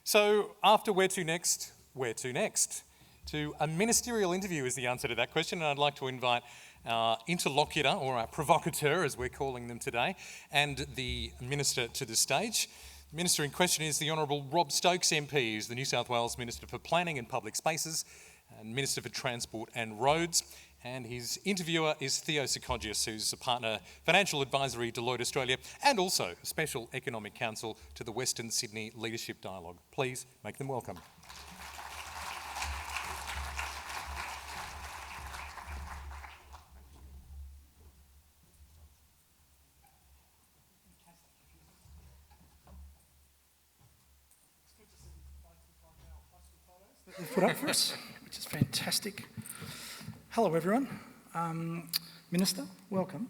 So after where to next, where to next? To a ministerial interview is the answer to that question, and I'd like to invite our interlocutor, or our provocateur as we're calling them today, and the minister to the stage. The minister in question is the Honourable Rob Stokes MP, who's the New South Wales Minister for Planning and Public Spaces and Minister for Transport and Roads. And his interviewer is Theo, who's a partner financial advisory Deloitte Australia and also Special Economic Counsel to the Western Sydney Leadership Dialogue. Please make them welcome. They've put up for us, which is fantastic. Hello everyone. Minister, welcome.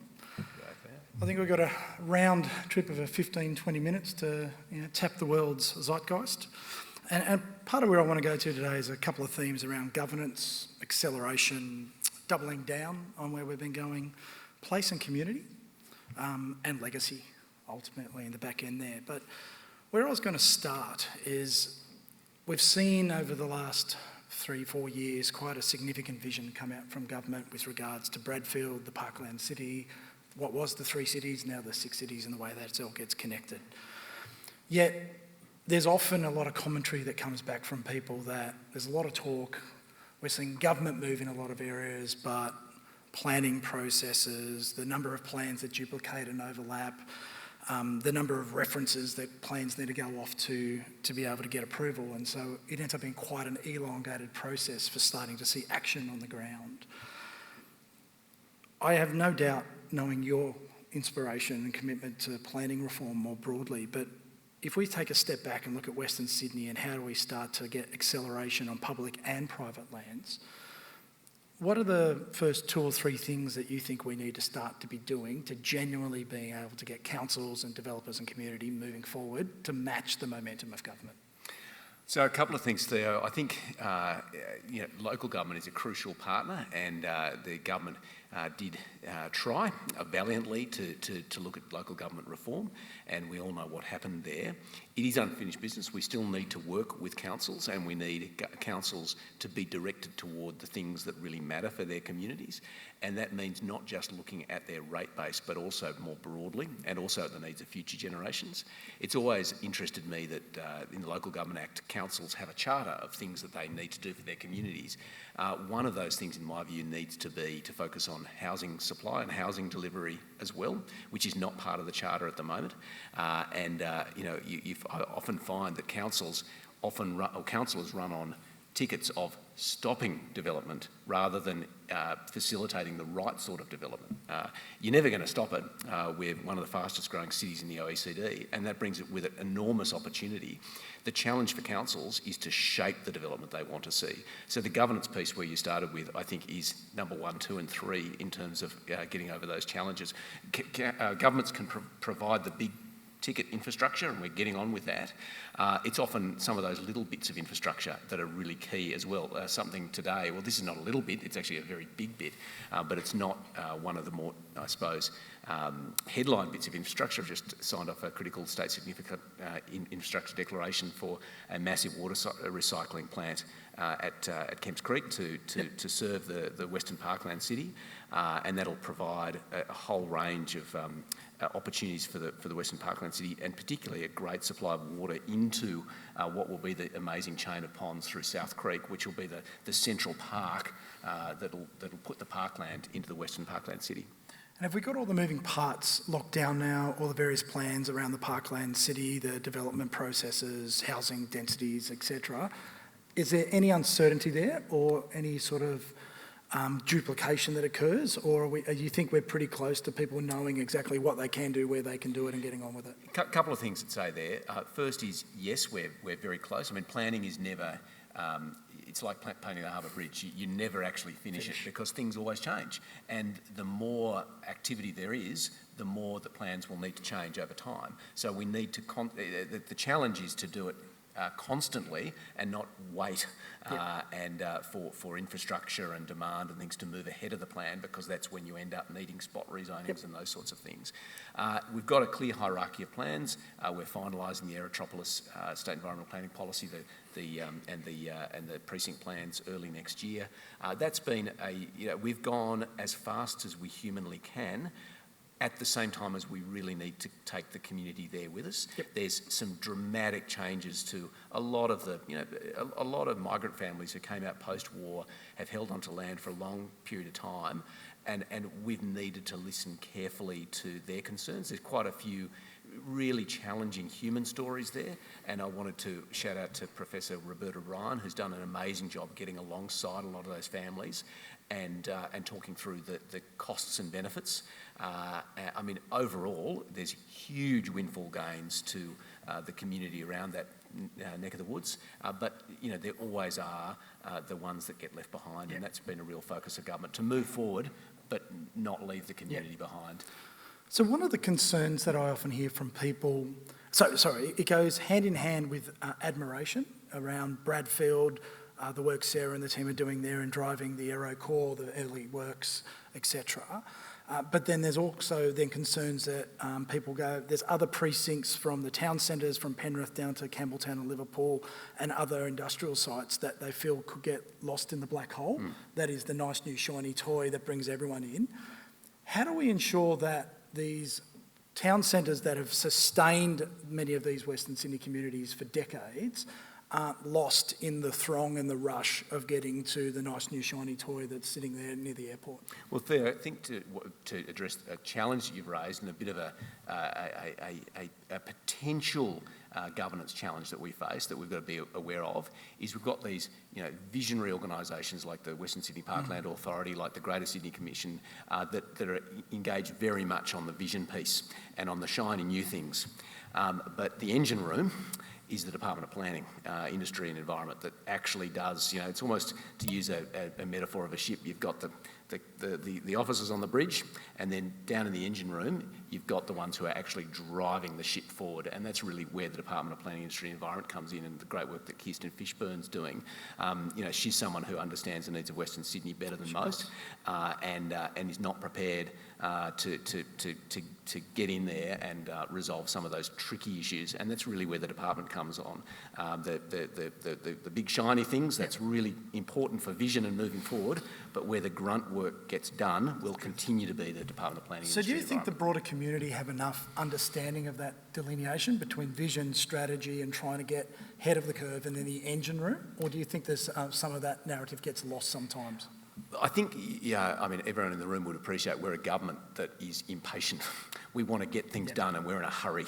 I think we've got a round trip of 15-20 minutes to tap the world's zeitgeist. And part of where I want to go to today is a couple of themes around governance, acceleration, doubling down on where we've been going, place and community, and legacy, ultimately in the back end there. But where I was going to start is we've seen over the last 3-4 years quite a significant vision come out from government with regards to Bradfield, the Parklands city, what was the 3 cities, now the 6 cities, and the way that it all gets connected. Yet there's often a lot of commentary that comes back from people that there's a lot of talk, we're seeing government move in a lot of areas, but planning processes, the number of plans that duplicate and overlap, the number of references that plans need to go off to be able to get approval, and so it ends up being quite an elongated process for starting to see action on the ground. I have no doubt, knowing your inspiration and commitment to planning reform more broadly, but if we take a step back and look at Western Sydney and how do we start to get acceleration on public and private lands, what are the first 2 or 3 things that you think we need to start to be doing to genuinely being able to get councils and developers and community moving forward to match the momentum of government? So a couple of things, Theo. I think local government is a crucial partner, and the government did try valiantly to look at local government reform, and we all know what happened there. It is unfinished business. We still need to work with councils, and we need councils to be directed toward the things that really matter for their communities, and that means not just looking at their rate base, but also more broadly, and also the needs of future generations. It's always interested me that in the Local Government Act, councils have a charter of things that they need to do for their communities. One of those things, in my view, needs to be to focus on housing supply and housing delivery as well, which is not part of the charter at the moment. I often find that councillors run on tickets of stopping development rather than facilitating the right sort of development. You're never going to stop it. We're one of the fastest growing cities in the OECD, and that brings it with it enormous opportunity. The challenge for councils is to shape the development they want to see. So the governance piece where you started with, I think, is number 1, 2 and 3 in terms of getting over those challenges. Governments can provide the big ticket infrastructure, and we're getting on with that. It's often some of those little bits of infrastructure that are really key as well. Something today, well, this is not a little bit, it's actually a very big bit, but it's not one of the more, I suppose, headline bits of infrastructure. I've just signed off a critical state significant infrastructure declaration for a massive water recycling plant at Kemps Creek to serve the Western Parkland city, and that'll provide a whole range of opportunities for the Western Parkland city, and particularly a great supply of water into what will be the amazing chain of ponds through South Creek, which will be the central park that'll put the parkland into the Western Parkland city. And have we got all the moving parts locked down now, all the various plans around the Parkland city, the development processes, housing densities, etc.? Is there any uncertainty there, or any sort of duplication that occurs, or you think we're pretty close to people knowing exactly what they can do, where they can do it, and getting on with it? A couple of things to say there. First is, yes, we're very close. I mean, planning is never... it's like painting the Harbour Bridge. You never actually finish it because things always change. And the more activity there is, the more the plans will need to change over time. So we need to... the challenge is to do it constantly and not wait for infrastructure and demand and things to move ahead of the plan, because that's when you end up needing spot rezonings and those sorts of things. We've got a clear hierarchy of plans. We're finalising the Aerotropolis State Environmental Planning Policy and the precinct plans early next year. That's been we've gone as fast as we humanly can, at the same time as we really need to take the community there with us. There's some dramatic changes to a lot of a lot of migrant families who came out post-war, have held onto land for a long period of time, and we've needed to listen carefully to their concerns. There's quite a few really challenging human stories there, and I wanted to shout out to Professor Roberta Ryan, who's done an amazing job getting alongside a lot of those families and talking through the costs and benefits. I mean, overall, there's huge windfall gains to the community around that neck of the woods, but there always are the ones that get left behind, and that's been a real focus of government, to move forward but not leave the community behind. So one of the concerns that I often hear from people, it goes hand in hand with admiration around Bradfield, the work Sarah and the team are doing there in driving the Aero Core, the early works, etc. But then there's also concerns that people go, there's other precincts from the town centres, from Penrith down to Campbelltown and Liverpool, and other industrial sites that they feel could get lost in the black hole. That is the nice new shiny toy that brings everyone in. How do we ensure that these town centres that have sustained many of these Western Sydney communities for decades aren't lost in the throng and the rush of getting to the nice new shiny toy that's sitting there near the airport? Well, Theo, I think to address a challenge that you've raised and a bit of a potential governance challenge that we face that we've got to be aware of is we've got these visionary organisations like the Western Sydney Parkland Authority, like the Greater Sydney Commission, that are engaged very much on the vision piece and on the shiny new things. But the engine room is the Department of Planning, Industry and Environment that actually does, it's almost, to use a metaphor of a ship, you've got the officers on the bridge, and then down in the engine room, you've got the ones who are actually driving the ship forward, and that's really where the Department of Planning, Industry and Environment comes in, and the great work that Kirsten Fishburne's doing. She's someone who understands the needs of Western Sydney better than most, and is not prepared to get in there and resolve some of those tricky issues, and that's really where the department comes on. The big shiny things, that's really important for vision and moving forward, but where the grunt work gets done will continue to be the Department of Planning. So do you think the broader community have enough understanding of that delineation between vision, strategy and trying to get ahead of the curve and then the engine room? Or do you think there's some of that narrative gets lost sometimes? I think, everyone in the room would appreciate we're a government that is impatient. We want to get things done and we're in a hurry.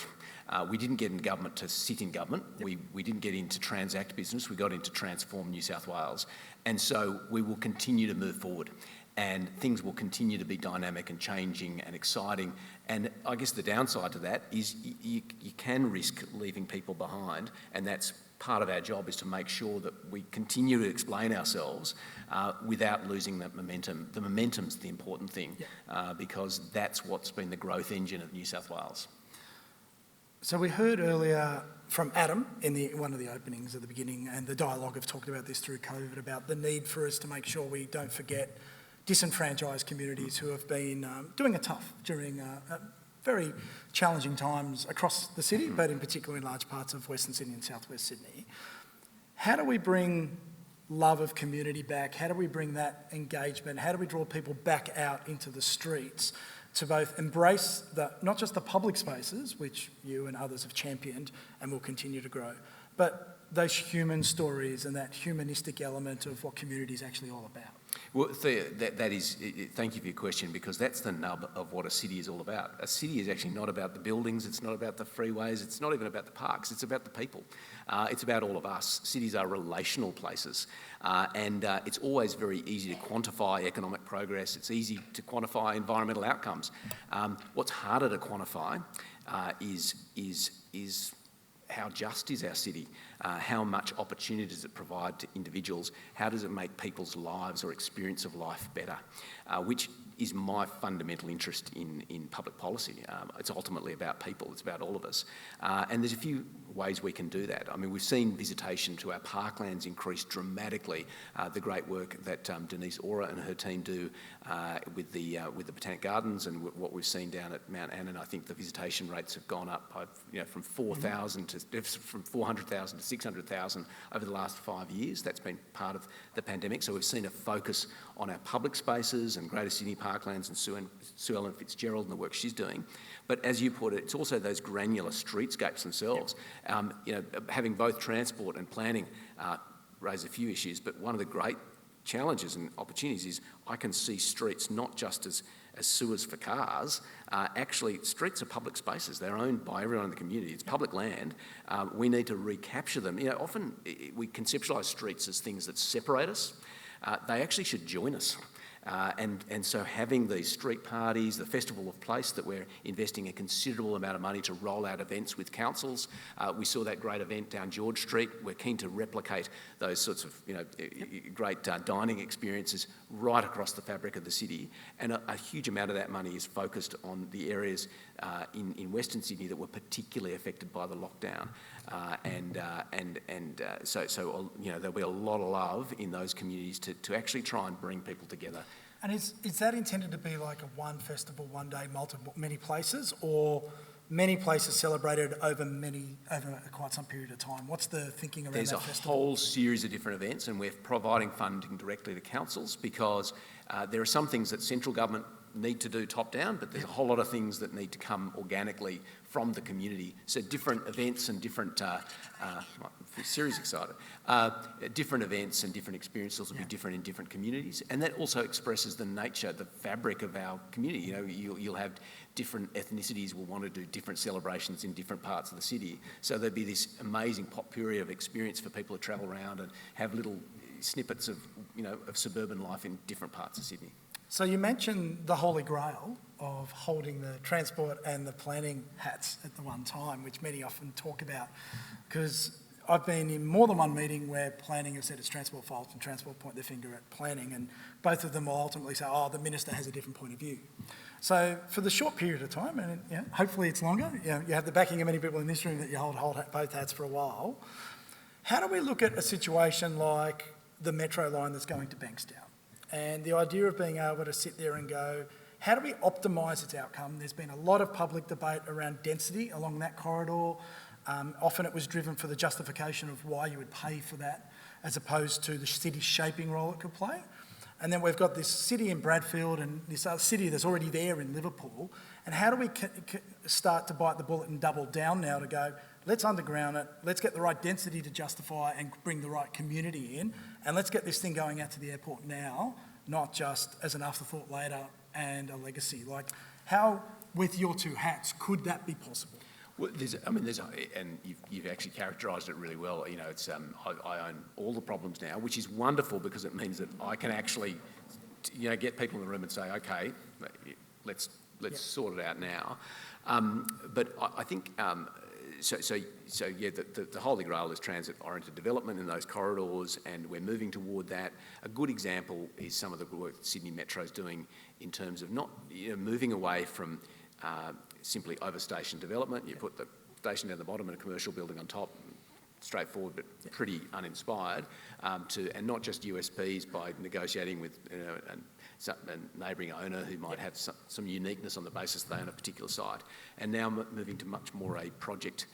We didn't get in government to sit in government. We didn't get into transact business. We got into transform New South Wales. And so we will continue to move forward, and things will continue to be dynamic and changing and exciting. And I guess the downside to that is you can risk leaving people behind, and that's part of our job, is to make sure that we continue to explain ourselves without losing that momentum. The momentum's the important thing, because that's what's been the growth engine of New South Wales. So we heard earlier from Adam in one of the openings at the beginning, and the dialogue have talked about this through COVID, about the need for us to make sure we don't forget disenfranchised communities who have been doing it tough during very challenging times across the city, but in particular in large parts of Western Sydney and Southwest Sydney. How do we bring love of community back? How do we bring that engagement? How do we draw people back out into the streets to both embrace not just the public spaces, which you and others have championed and will continue to grow, but those human stories and that humanistic element of what community is actually all about? Well, Theo, thank you for your question, because that's the nub of what a city is all about. A city is actually not about the buildings, it's not about the freeways, it's not even about the parks, it's about the people. It's about all of us. Cities are relational places, and it's always very easy to quantify economic progress, it's easy to quantify environmental outcomes. What's harder to quantify is how just is our city? How much opportunity does it provide to individuals? How does it make people's lives or experience of life better? Which is my fundamental interest in public policy. It's ultimately about people, it's about all of us. And there's a few ways we can do that. I mean, we've seen visitation to our parklands increase dramatically. The great work that Denise Ora and her team do with the Botanic Gardens, and what we've seen down at Mount Annan. I think the visitation rates have gone up from 4,000 from 400,000 to 600,000 over the last 5 years. That's been part of the pandemic. So we've seen a focus on our public spaces and Greater Sydney Parklands, and Sue Ellen Fitzgerald and the work she's doing. But as you put it, it's also those granular streetscapes themselves. Having both transport and planning raise a few issues, but one of the great challenges and opportunities is I can see streets not just as sewers for cars. Actually, streets are public spaces. They're owned by everyone in the community. It's public land. We need to recapture them. Often we conceptualise streets as things that separate us. They actually should join us. And so having these street parties, the Festival of Place that we're investing a considerable amount of money to roll out events with councils. We saw that great event down George Street. We're keen to replicate those sorts of great dining experiences right across the fabric of the city. And a huge amount of that money is focused on the areas in Western Sydney that were particularly affected by the lockdown. So there'll be a lot of love in those communities to actually try and bring people together. And is that intended to be like a one festival, one day, many places, or many places celebrated over quite some period of time? What's the thinking around that festival? There's a whole series of different events, and we're providing funding directly to councils because there are some things that central government need to do top down, but there's a whole lot of things that need to come organically from the community. So different events and different, Siri's excited, different events and different experiences will be different in different communities. And that also expresses the nature, the fabric of our community. You'll have different ethnicities will want to do different celebrations in different parts of the city. So there'd be this amazing potpourri of experience for people to travel around and have little snippets of suburban life in different parts of Sydney. So you mentioned the holy grail of holding the transport and the planning hats at the one time, which many often talk about, because I've been in more than one meeting where planning have said it's transport fault and transport point their finger at planning, and both of them will ultimately say, the minister has a different point of view. So for the short period of time, and hopefully it's longer, you have the backing of many people in this room that you hold both hats for a while, how do we look at a situation like the metro line that's going to Bankstown? And the idea of being able to sit there and go, how do we optimise its outcome? There's been a lot of public debate around density along that corridor. Often it was driven for the justification of why you would pay for that, as opposed to the city's shaping role it could play. And then we've got this city in Bradfield and this other city that's already there in Liverpool. And how do we start to bite the bullet and double down now to go, let's underground it, let's get the right density to justify and bring the right community in, and let's get this thing going out to the airport now, not just as an afterthought later and a legacy. Like, how, with your two hats, could that be possible? Well, and you've actually characterised it really well. I own all the problems now, which is wonderful because it means that I can actually, get people in the room and say, okay, let's sort it out now. But I think. The holy grail is transit-oriented development in those corridors, and we're moving toward that. A good example is some of the work that Sydney Metro is doing in terms of not moving away from simply overstation development. You put the station down the bottom and a commercial building on top, straightforward but pretty uninspired, and not just USPs by negotiating with a neighbouring owner who might have some uniqueness on the basis they own a particular site, and now moving to much more a project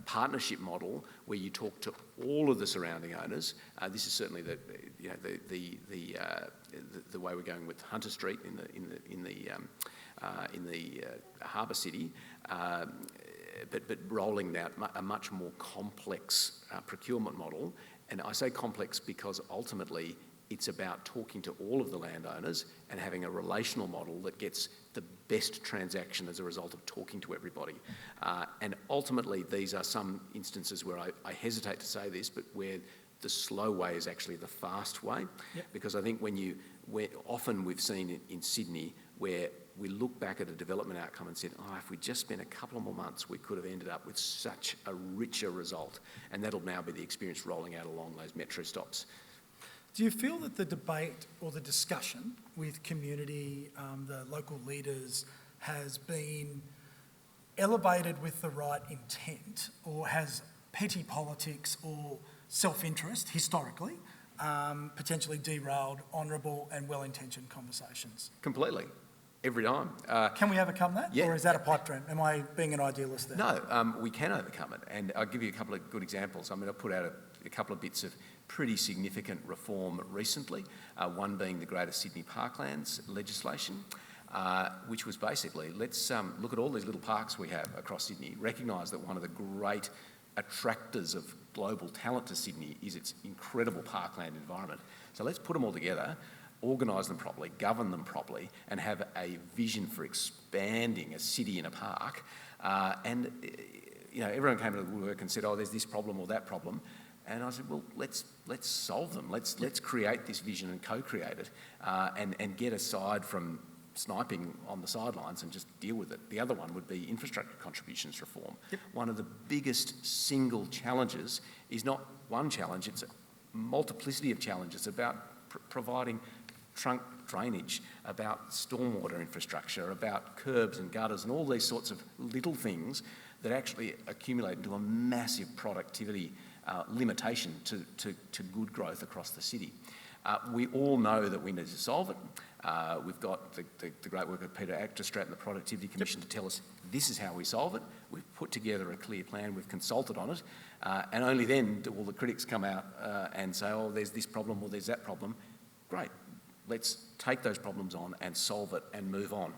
partnership model where you talk to all of the surrounding owners. This is certainly the way we're going with Hunter Street in the harbour city. But rolling out a much more complex procurement model. And I say complex because ultimately it's about talking to all of the landowners and having a relational model that gets the best transaction as a result of talking to everybody. And ultimately these are some instances where I hesitate to say this, but where the slow way is actually the fast way. Yep. Because I think often we've seen in Sydney where we look back at a development outcome and said, if we just spent a couple of more months, we could have ended up with such a richer result. And that'll now be the experience rolling out along those metro stops. Do you feel that the debate or the discussion with community, the local leaders, has been elevated with the right intent, or has petty politics or self-interest historically potentially derailed honourable and well-intentioned conversations? Completely. Every time. Can we overcome that? Yeah. Or is that a pipe dream? Am I being an idealist there? No, we can overcome it. And I'll give you a couple of good examples. I mean, I put out a couple of bits of pretty significant reform recently, one being the Greater Sydney Parklands legislation, which was basically, let's look at all these little parks we have across Sydney, recognise that one of the great attractors of global talent to Sydney is its incredible parkland environment. So let's put them all together, organise them properly, govern them properly, and have a vision for expanding a city in a park. And everyone came to work and said, "Oh, there's this problem or that problem," and I said, "Well, let's solve them. Let's create this vision and co-create it, and get aside from sniping on the sidelines and just deal with it." The other one would be infrastructure contributions reform. Yep. One of the biggest single challenges is not one challenge; it's a multiplicity of challenges about providing trunk drainage, about stormwater infrastructure, about curbs and gutters, and all these sorts of little things that actually accumulate into a massive productivity limitation to good growth across the city. We all know that we need to solve it. We've got the great work of Peter Actestrat and the Productivity Commission to tell us this is how we solve it. We've put together a clear plan, we've consulted on it, and only then do all the critics come out and say, "Oh, there's this problem or there's that problem." Great. Let's take those problems on and solve it and move on.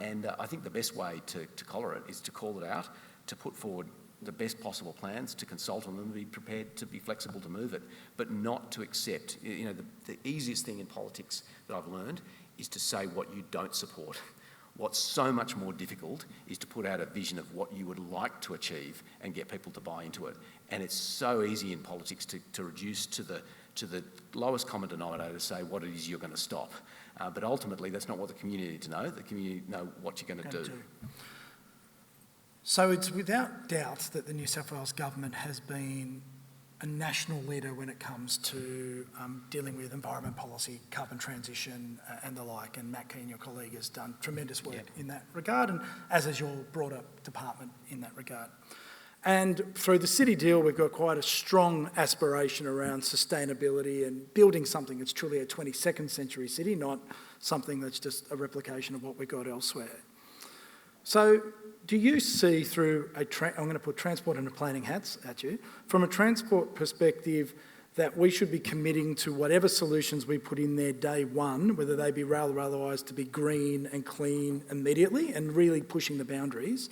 And I think the best way to collar it is to call it out, to put forward the best possible plans, to consult on them, be prepared to be flexible to move it, but not to accept. The easiest thing in politics that I've learned is to say what you don't support. What's so much more difficult is to put out a vision of what you would like to achieve and get people to buy into it. And it's so easy in politics to reduce to the lowest common denominator to say what it is you're going to stop. But ultimately, that's not what the community need to know. The community know what you're going to do. So it's without doubt that the New South Wales government has been a national leader when it comes to dealing with environment policy, carbon transition and the like, and Matt Keane, your colleague, has done tremendous work in that regard, and as has your broader department in that regard. And through the City Deal, we've got quite a strong aspiration around sustainability and building something that's truly a 22nd century city, not something that's just a replication of what we've got elsewhere. So do you see through I'm going to put transport and planning hats at you, from a transport perspective, that we should be committing to whatever solutions we put in there day one, whether they be rail or otherwise, to be green and clean immediately and really pushing the boundaries?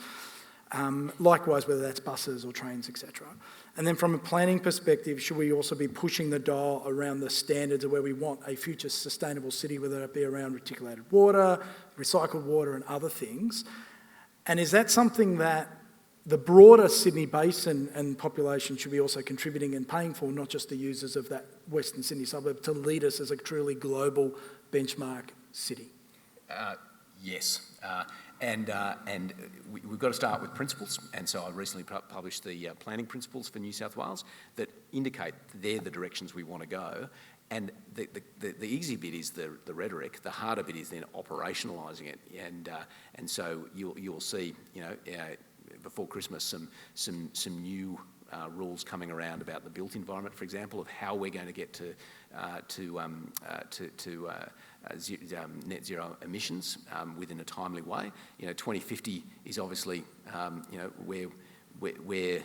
Likewise, whether that's buses or trains, etc. And then from a planning perspective, should we also be pushing the dial around the standards of where we want a future sustainable city, whether it be around reticulated water, recycled water and other things? And is that something that the broader Sydney Basin and population should be also contributing and paying for, not just the users of that Western Sydney suburb, to lead us as a truly global benchmark city? Yes. And we've got to start with principles, and so I recently published the planning principles for New South Wales that indicate they're the directions we want to go. And the easy bit is the rhetoric. The harder bit is then operationalising it. And so you'll see, before Christmas, some new rules coming around about the built environment, for example, of how we're going to get to net zero emissions within a timely way. 2050 is obviously where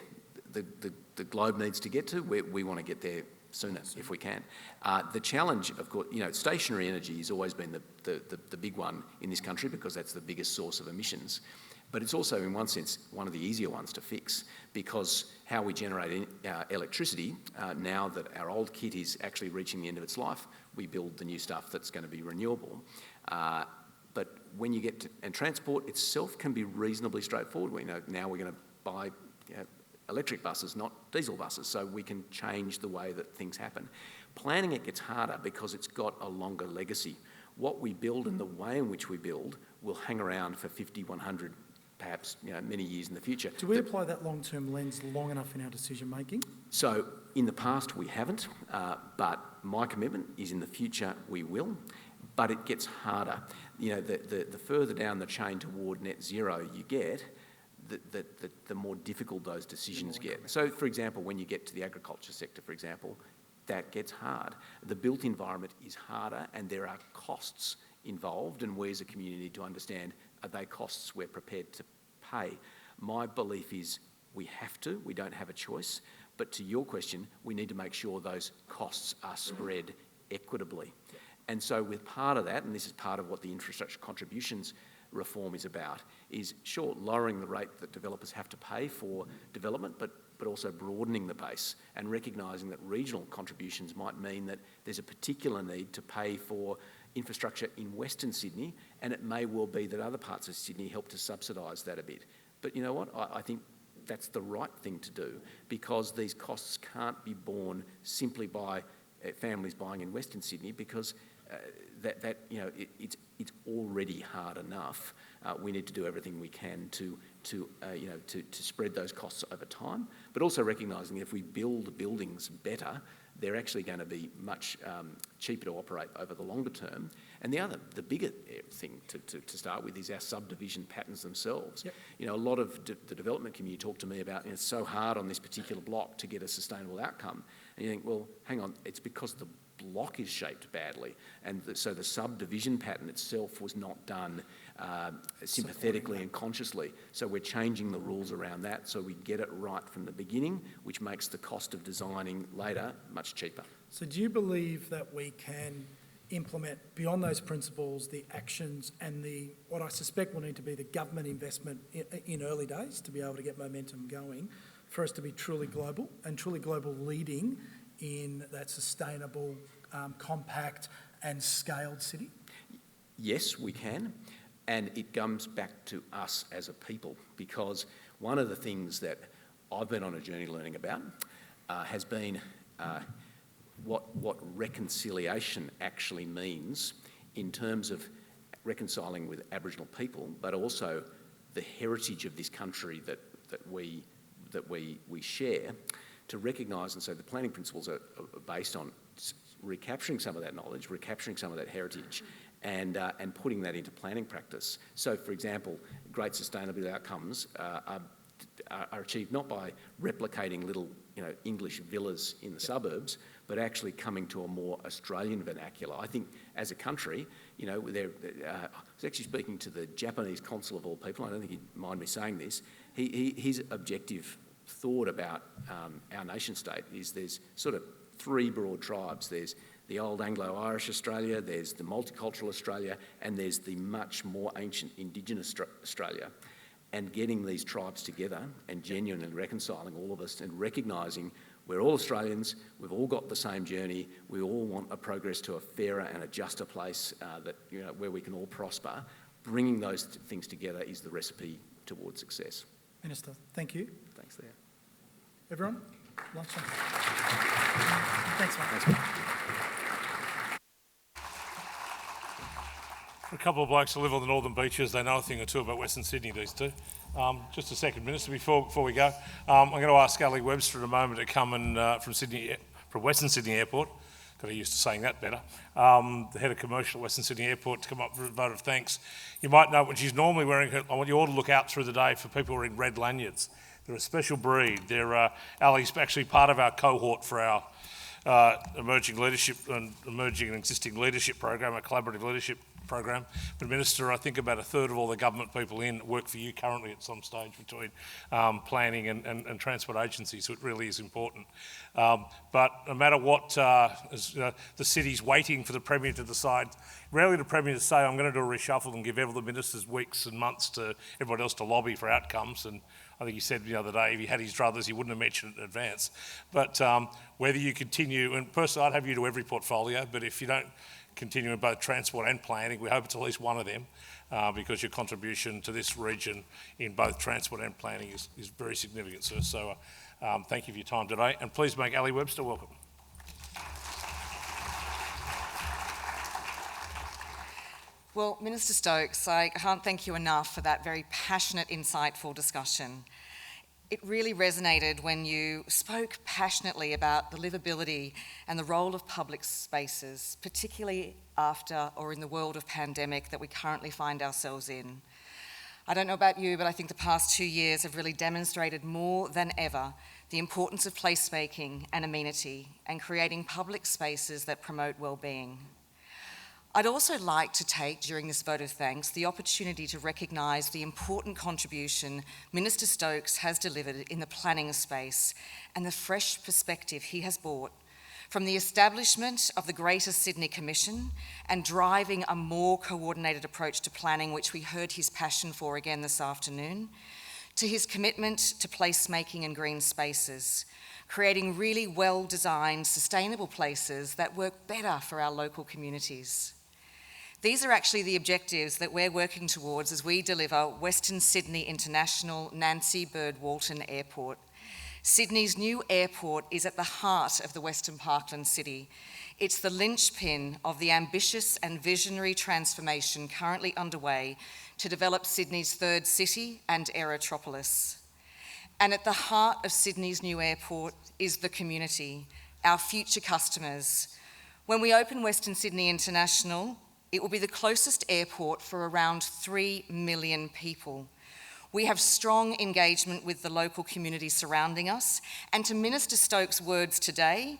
the globe needs to get to. We want to get there sooner if we can. The challenge, of course, stationary energy has always been the big one in this country because that's the biggest source of emissions. But it's also, in one sense, one of the easier ones to fix, because how we generate electricity, now that our old kit is actually reaching the end of its life, we build the new stuff that's going to be renewable. But when you get to, and transport itself can be reasonably straightforward. Now we're going to buy electric buses, not diesel buses, so we can change the way that things happen. Planning it gets harder because it's got a longer legacy. What we build and the way in which we build will hang around for 50, 100 perhaps many years in the future. Do we apply that long-term lens long enough in our decision-making? So in the past we haven't, but my commitment is in the future we will, but it gets harder. The further down the chain toward net zero you get, the more difficult those decisions get. So for example, when you get to the agriculture sector, for example, that gets hard. The built environment is harder and there are costs involved, and we as a community need to understand, are they costs we're prepared to pay? My belief is we have to, we don't have a choice, but to your question, we need to make sure those costs are spread equitably. And so with part of that, and this is part of what the infrastructure contributions reform is about, is sure, lowering the rate that developers have to pay for development, but also broadening the base and recognising that regional contributions might mean that there's a particular need to pay for infrastructure in Western Sydney, and it may well be that other parts of Sydney help to subsidise that a bit. But you know what? I think that's the right thing to do, because these costs can't be borne simply by families buying in Western Sydney, because it's already hard enough. We need to do everything we can to spread those costs over time, but also recognising if we build buildings better, they're actually going to be much cheaper to operate over the longer term. And the bigger thing to start with is our subdivision patterns themselves. Yep. A lot of the development community talk to me about it's so hard on this particular block to get a sustainable outcome. And you think, well, hang on, it's because the block is shaped badly, and so the subdivision pattern itself was not done sympathetically and consciously. So we're changing the rules around that so we get it right from the beginning, which makes the cost of designing later much cheaper. So do you believe that we can implement beyond those principles the actions and what I suspect will need to be the government investment in early days to be able to get momentum going for us to be truly global leading in that sustainable, compact and scaled city? Yes, we can. And it comes back to us as a people, because one of the things that I've been on a journey learning about has been what reconciliation actually means in terms of reconciling with Aboriginal people, but also the heritage of this country that we share, to recognise. And so the planning principles are based on recapturing some of that knowledge, recapturing some of that heritage, and putting that into planning practice. So, for example, great sustainability outcomes are achieved not by replicating little English villas in the suburbs, but actually coming to a more Australian vernacular. I think as a country, I was actually speaking to the Japanese consul of all people. I don't think he'd mind me saying this. His objective thought about our nation state is there's sort of three broad tribes. There's the old Anglo-Irish Australia, there's the multicultural Australia, and there's the much more ancient Indigenous Australia. And getting these tribes together and genuinely reconciling all of us and recognising we're all Australians, we've all got the same journey, we all want a progress to a fairer and a juster place where we can all prosper. Bringing those things together is the recipe towards success. Minister, thank you. Thanks, Theo. Everyone, lunchtime. Thanks, mate. Thanks, mate. A couple of blokes who live on the northern beaches, they know a thing or two about Western Sydney, these two. Just a second, Minister, before we go. I'm going to ask Ali Webster in a moment to come in from Western Sydney Airport. Got used to saying that better. The head of commercial at Western Sydney Airport to come up for a vote of thanks. You might know when she's normally wearing I want you all to look out through the day for people wearing red lanyards. They're a special breed. Ali's actually part of our cohort for our emerging leadership and emerging and existing leadership program, a collaborative leadership program. But Minister, I think about a third of all the government people work for you currently at some stage between planning and transport agencies, so it really is important. But no matter what, the city's waiting for the Premier to decide, rarely the Premier to say, I'm going to do a reshuffle and give all the ministers weeks and months to everybody else to lobby for outcomes. And I think he said the other day, if he had his druthers, he wouldn't have mentioned it in advance. But whether you continue, and personally I'd have you to every portfolio, but if you don't continue in both transport and planning, we hope it's at least one of them, because your contribution to this region in both transport and planning is very significant, sir. So thank you for your time today, and please make Ali Webster welcome. Well, Minister Stokes, I can't thank you enough for that very passionate, insightful discussion. It really resonated when you spoke passionately about the livability and the role of public spaces, particularly after or in the world of pandemic that we currently find ourselves in. I don't know about you, but I think the past 2 years have really demonstrated more than ever the importance of placemaking and amenity and creating public spaces that promote well-being. I'd also like to take, during this vote of thanks, the opportunity to recognise the important contribution Minister Stokes has delivered in the planning space and the fresh perspective he has brought from the establishment of the Greater Sydney Commission and driving a more coordinated approach to planning, which we heard his passion for again this afternoon, to his commitment to placemaking and green spaces, creating really well-designed, sustainable places that work better for our local communities. These are actually the objectives that we're working towards as we deliver Western Sydney International Nancy Bird Walton Airport. Sydney's new airport is at the heart of the Western Parklands city. It's the linchpin of the ambitious and visionary transformation currently underway to develop Sydney's third city and aerotropolis. And at the heart of Sydney's new airport is the community, our future customers. When we open Western Sydney International, it will be the closest airport for around 3 million people. We have strong engagement with the local community surrounding us, and to Minister Stokes' words today,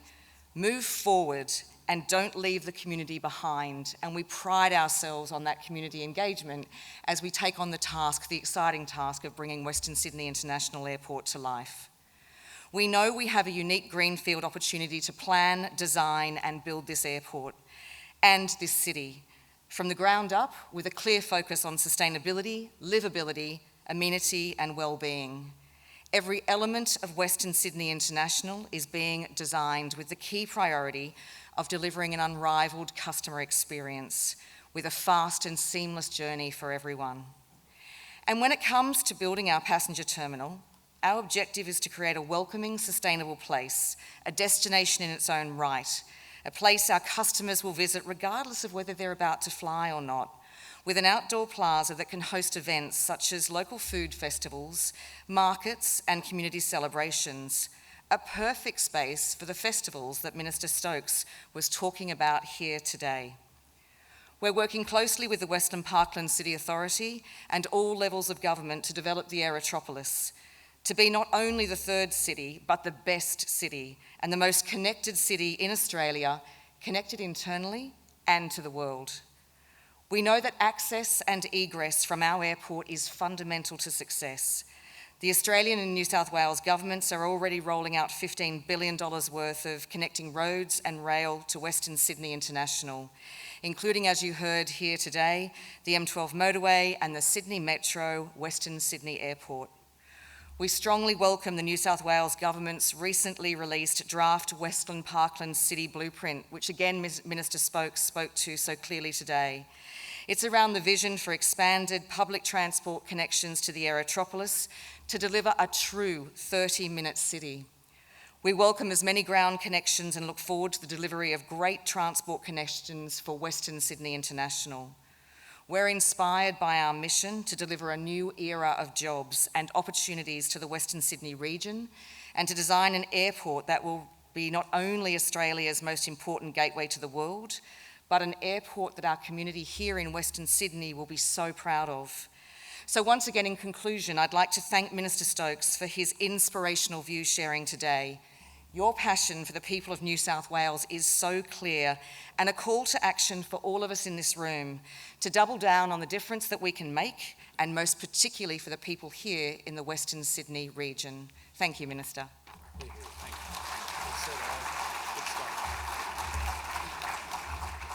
move forward and don't leave the community behind. And we pride ourselves on that community engagement as we take on the task, the exciting task of bringing Western Sydney International Airport to life. We know we have a unique greenfield opportunity to plan, design and build this airport and this city from the ground up with a clear focus on sustainability, livability, amenity and well-being. Every element of Western Sydney International is being designed with the key priority of delivering an unrivaled customer experience with a fast and seamless journey for everyone. And when it comes to building our passenger terminal, our objective is to create a welcoming, sustainable place, a destination in its own right, a place our customers will visit regardless of whether they're about to fly or not, with an outdoor plaza that can host events such as local food festivals, markets and community celebrations, a perfect space for the festivals that Minister Stokes was talking about here today. We're working closely with the Western Parklands City Authority and all levels of government to develop the aerotropolis, to be not only the third city, but the best city and the most connected city in Australia, connected internally and to the world. We know that access and egress from our airport is fundamental to success. The Australian and New South Wales governments are already rolling out $15 billion worth of connecting roads and rail to Western Sydney International, including, as you heard here today, the M12 motorway and the Sydney Metro Western Sydney Airport. We strongly welcome the New South Wales Government's recently released draft Western Parklands City Blueprint, which again Minister spoke to so clearly today. It's around the vision for expanded public transport connections to the aerotropolis to deliver a true 30-minute city. We welcome as many ground connections and look forward to the delivery of great transport connections for Western Sydney International. We're inspired by our mission to deliver a new era of jobs and opportunities to the Western Sydney region and to design an airport that will be not only Australia's most important gateway to the world, but an airport that our community here in Western Sydney will be so proud of. So once again, in conclusion, I'd like to thank Minister Stokes for his inspirational view sharing today. Your passion for the people of New South Wales is so clear and a call to action for all of us in this room to double down on the difference that we can make, and most particularly for the people here in the Western Sydney region. Thank you, Minister. Thank you.